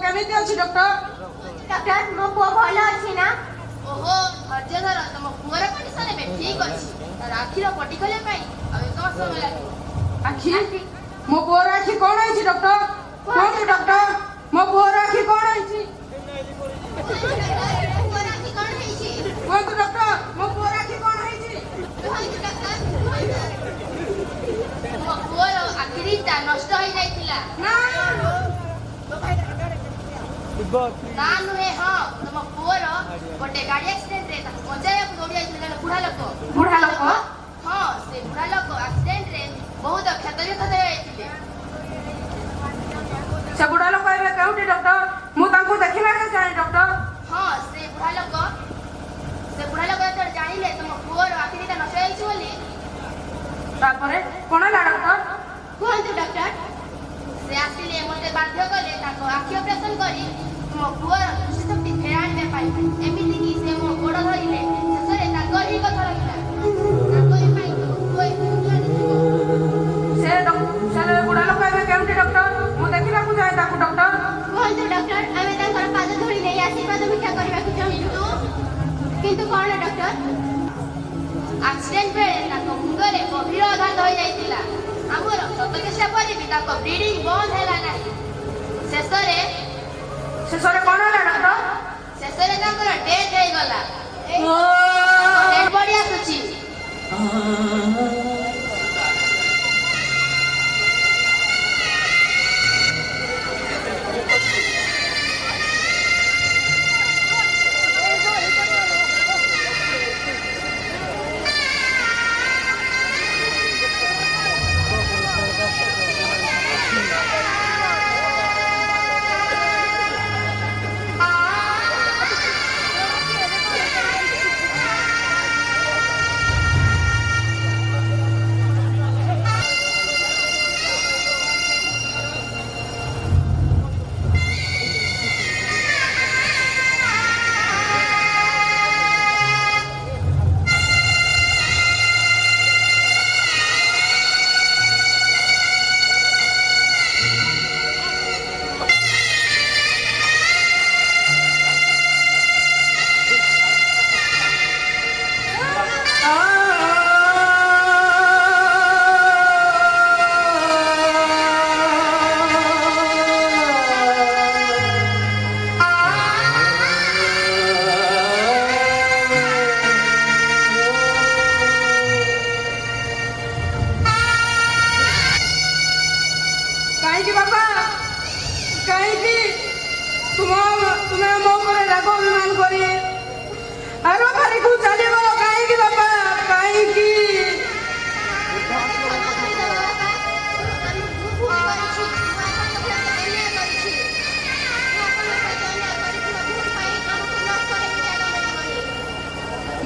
केमिति अछि doctor? Doctor मो पुआ भल अछि ना? ओहो धैर्य धर तुम पुअर कंडीशन में ठीक अछि तार आखिर पटी खोले पई अब कम समय लागो आखि मो पुअर आखि कोन अछि डॉक्टर? कोन डॉक्टर मो पुअर आखि कोन अछि? पुअर आखि कोन हेछि कोन डॉक्टर मो पुअर आखि कोन अछि? तुम पुअर आखिरीटा नष्ट होई जाइतिला ना ना नुहे हां तुम पुअर गोटे गाड़ी एक्सीडेंट रे ताको बचाया को दौड़ी आइतिला जने बुढ़ा लोक हां से बुढ़ा लोक एक्सीडेंट रे बहुत क्षतविक्षत होई आइतिले से बुढ़ा लोक एबे केउटी डॉक्टर? मु तांको देखिबा के चाहे डॉक्टर? हां से बुढ़ा लोक तो जानिले तुम पुअर आखिरीटा नष्ट होई बोली तारपरे कोन ला डॉक्टर? कुहतु डॉक्टर से आसिले मते बाध्य कले ताको आखि ऑपरेशन करी तुम पुअर दृष्टिशक्ति फेराण में पाई एमिति की से मो गोड़ धरिले शेषरे ताको ही कथा रखिला ताको ही पाई तो कोई से बुढ़ा लोक एबे केउटी डॉक्टर? मु देखिबा को चाहे ताको डॉक्टर? कुहतु डॉक्टर आमे तांकर पाद धरि नै आशीर्वाद भिक्षा करबा को चाहू किंतु कोन डॉक्टर? एक्सीडेंट बेले ताको मुंडरे गभीर आघात होई जाइतिला हमर सत चेष्टा पर भी ताको ब्लीडिंग बंद हैला नाही शेषरे कोन ला डॉक्टर? शेषरे ताकर डेथ हे गला डेथ बॉडी आसुची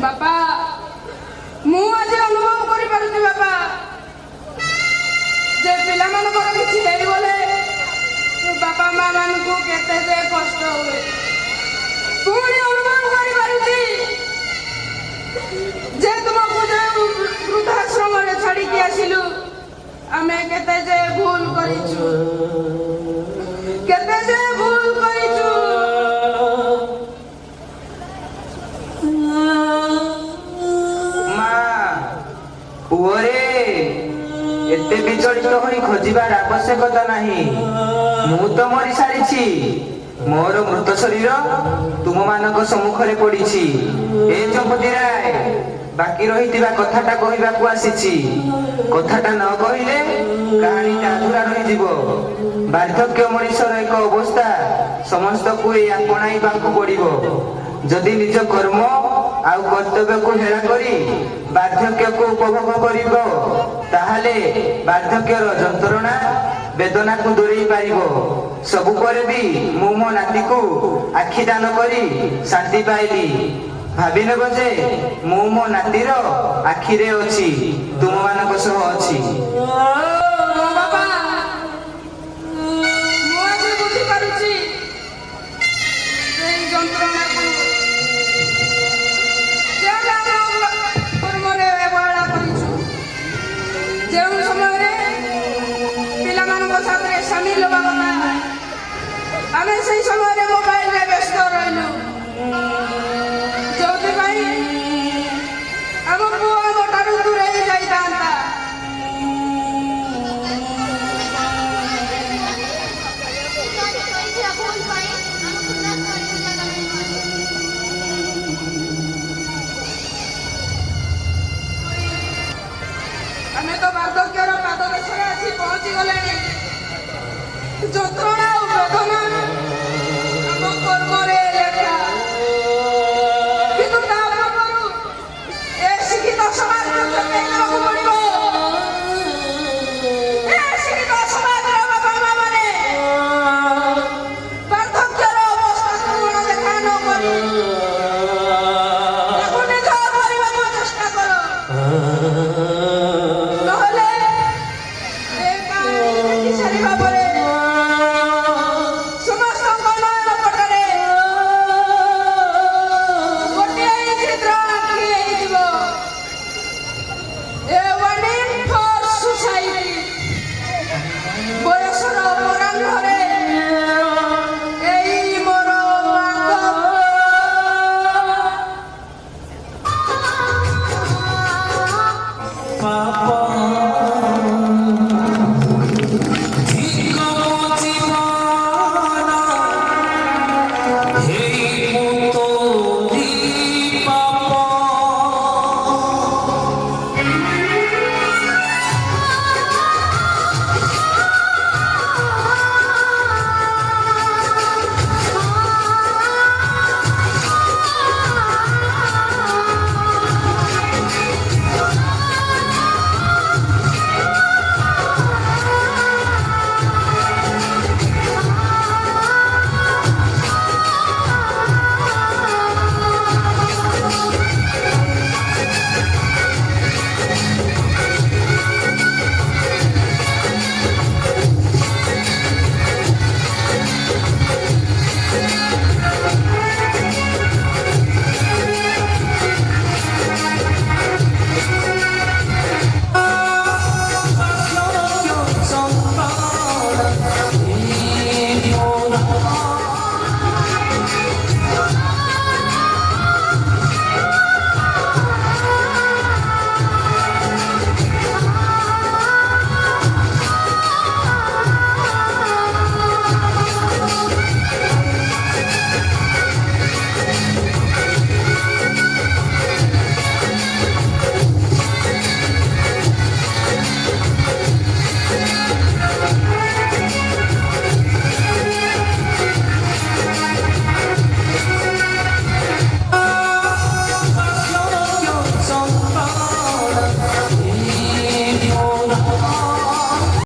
बापा मु आज अनुभव करि पारुछि बापा जे पिला मानकर किछि हेइ बोले बापा मां मानकु केते जे कष्ट होए पुणी अनुभव करि पारुछि जे तुमको जे वृद्धाश्रम रे छाड़ी के आसिलु आमे केते जे भूल करिछु केते जे भूल करिछु एते विचलित होई खोजिबार आवश्यकता नहीं मु तो मरी सारिछि मोर मृत शरीर तुम मानक सम्मुखरे पड़िछि ए चंपती राय बाकी रहितिबा कथाटा कहिबाकू आसिछि कथाटा न कहिले कहानीटा अधूरा रहि जिवो बार्धक्य मनुष्यर एक अवस्था समस्त को आपणाइबाकू पड़िबो जदि निज कर्म आउ कर्तव्य को हेला करी बार्धक्य को उपभोग करिबो ताहाले बार्धक्यर जंत्रणा वेदना को दूरेई पारिबो सबु परे भी मु मो नाती को आखि दान करी शांति पाइली भाबी नेब जे मु मो नातीर आखिरे अछि तुम मानक सह अछि बाबा मु आज बुझी पारुछि सेई जंत्रणा को ଆମେ ସେଇ ସମୟରେ ମୋବାଇଲରେ ବ୍ୟସ୍ତ ରହିଲୁ, ଯୋଉଥିପାଇଁ ଆମ ପୁଅ ଆମଠାରୁ ଦୂରେଇ ଯାଇଥାନ୍ତା। କରିଥିବା ଭୁଲ ପାଇଁ ଆମକୁ କ୍ଲାସ୍ କରିବାକୁ ଜାଗା ମିଳିବନି। ଆମେ ତ ବାର୍ଦ୍ଧକ୍ୟର ପାଦ ଦେଶରେ ଆସି ପହଞ୍ଚି ଗଲେଣି। ଯନ୍ତ୍ରଣା ଆଉ ବେଦନା ଆମ କର୍ମରେ ଲେଖା, କିନ୍ତୁ ତା ପୂର୍ବରୁ ଏ ଶିକ୍ଷିତ ସମାଜକୁ ଚେତାଇ ଦେବାକୁ ପଡ଼ିବ। ଏ ଶିକ୍ଷିତ ସମାଜର ବାପା ମା ମାନେ ବାର୍ଦ୍ଧକ୍ୟର ଅବସ୍ଥାକୁ ଅଣଦେଖା ନ କରି ତାକୁ ନିଜ କରିବାକୁ ଚେଷ୍ଟା କର। ନହେଲେ ଏ ଗାଁ ଦେଖି ସାରିବା ପରେ ସମସ୍ତଙ୍କ ନୟନ ପଟରେ ଗୋଟିଏ ଚିତ୍ର ଆଖି ହେଇଯିବ। ଏ ୱାର୍ନିଂ ଫର୍ ସୋସାଇଟି। ବୟସର ଅପରାହ୍ନରେ ଏଇ ମୋର Papa